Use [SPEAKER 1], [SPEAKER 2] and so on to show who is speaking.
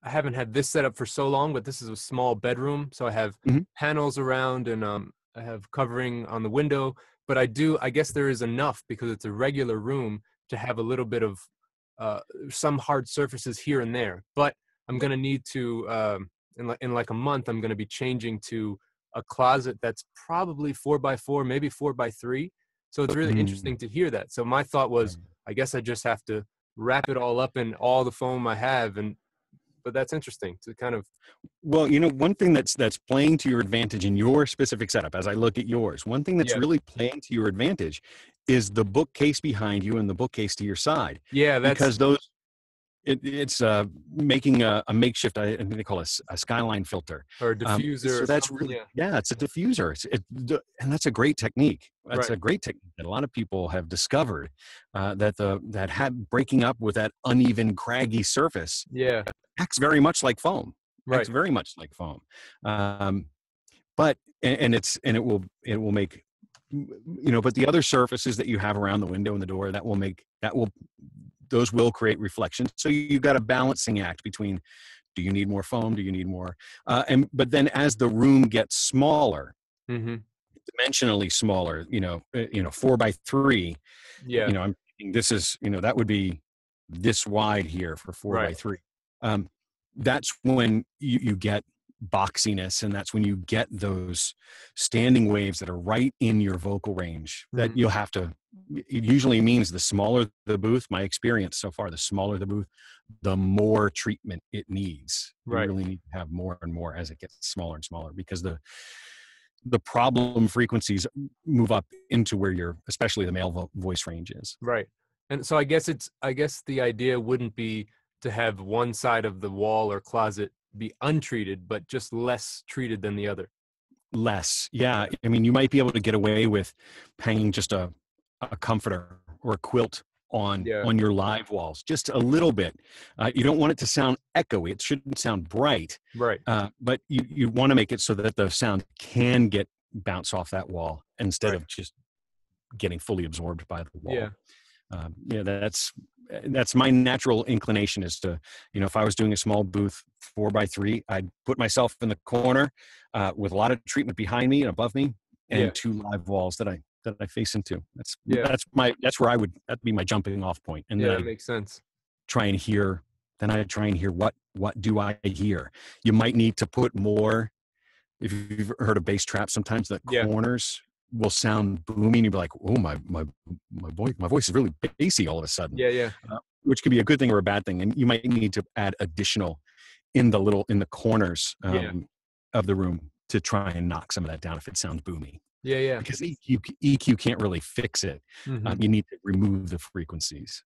[SPEAKER 1] I haven't had this set up for so long, but this is a small bedroom. So I have
[SPEAKER 2] Mhm.
[SPEAKER 1] panels around and I have covering on the window, but I guess there is enough because it's a regular room to have a little bit of uh, some hard surfaces here and there. But I'm going to need to, in like a month, I'm going to be changing to a closet that's probably 4x4, maybe 4x3. So it's really
[SPEAKER 2] Mm.
[SPEAKER 1] interesting to hear that. So my thought was, I guess I just have to wrap it all up in all the foam I have. But that's interesting to kind of,
[SPEAKER 2] Well, one thing that's playing to your advantage in your specific setup, as I look at yours, one thing that's
[SPEAKER 1] yeah,
[SPEAKER 2] really playing to your advantage is the bookcase behind you and the bookcase to your side,
[SPEAKER 1] yeah, that's
[SPEAKER 2] because it's making a makeshift, I think they call it a skyline filter.
[SPEAKER 1] or a diffuser
[SPEAKER 2] So
[SPEAKER 1] or
[SPEAKER 2] that's
[SPEAKER 1] something.
[SPEAKER 2] really,
[SPEAKER 1] Yeah,
[SPEAKER 2] yeah, it's a diffuser. And that's a great technique. That's
[SPEAKER 1] right.
[SPEAKER 2] a great technique that a lot of people have discovered, breaking up with that uneven, craggy surface
[SPEAKER 1] Yeah,
[SPEAKER 2] acts very much like foam. Acts
[SPEAKER 1] right.
[SPEAKER 2] very much like foam. Um, but it will make, but the other surfaces that you have around the window and the door, those will create reflections. So you've got a balancing act between, do you need more foam? Do you need more? But then as the room gets smaller,
[SPEAKER 1] Mm-hmm.
[SPEAKER 2] dimensionally smaller, 4x3,
[SPEAKER 1] Yeah,
[SPEAKER 2] I'm thinking this is, that would be this wide here for four
[SPEAKER 1] right.
[SPEAKER 2] by three. Um, that's when you get boxiness, and that's when you get those standing waves that are right in your vocal range that
[SPEAKER 1] Mm-hmm.
[SPEAKER 2] you'll have to. It usually means the smaller the booth, my experience so far, the smaller the booth, the more treatment it needs. You
[SPEAKER 1] Right.
[SPEAKER 2] really need to have more and more as it gets smaller and smaller, because the problem frequencies move up into where especially the male voice range is.
[SPEAKER 1] Right. And so I guess the idea wouldn't be to have one side of the wall or closet be untreated, but just less treated than the other.
[SPEAKER 2] Less, yeah.
[SPEAKER 1] Yeah.
[SPEAKER 2] I mean, you might be able to get away with hanging just a comforter or a quilt on
[SPEAKER 1] Yeah.
[SPEAKER 2] on your live walls, just a little bit. You don't want it to sound echoey. It shouldn't sound bright,
[SPEAKER 1] Right.
[SPEAKER 2] but you want to make it so that the sound can bounce off that wall instead
[SPEAKER 1] Right.
[SPEAKER 2] of just getting fully absorbed by the
[SPEAKER 1] Yeah.
[SPEAKER 2] wall. Yeah, that's my natural inclination, is to, if I was doing a small booth 4x3, I'd put myself in the corner with a lot of treatment behind me and above me,
[SPEAKER 1] Yeah.
[SPEAKER 2] and two live walls that I face into.
[SPEAKER 1] Yeah.
[SPEAKER 2] That'd be my jumping off point, and
[SPEAKER 1] Yeah.
[SPEAKER 2] then
[SPEAKER 1] That makes sense.
[SPEAKER 2] try and hear. Then I try and hear, what do I hear? You might need to put more. If you've heard of bass traps, sometimes the
[SPEAKER 1] Yeah.
[SPEAKER 2] corners will sound boomy, and you'll be like, "Oh, my voice is really bassy all of a sudden,"
[SPEAKER 1] Yeah. Yeah.
[SPEAKER 2] which could be a good thing or a bad thing. And you might need to add additional in the corners
[SPEAKER 1] Yeah.
[SPEAKER 2] of the room to try and knock some of that down if it sounds boomy,
[SPEAKER 1] Yeah. Yeah.
[SPEAKER 2] because EQ can't really fix it.
[SPEAKER 1] Mm-hmm.
[SPEAKER 2] You need to remove the frequencies.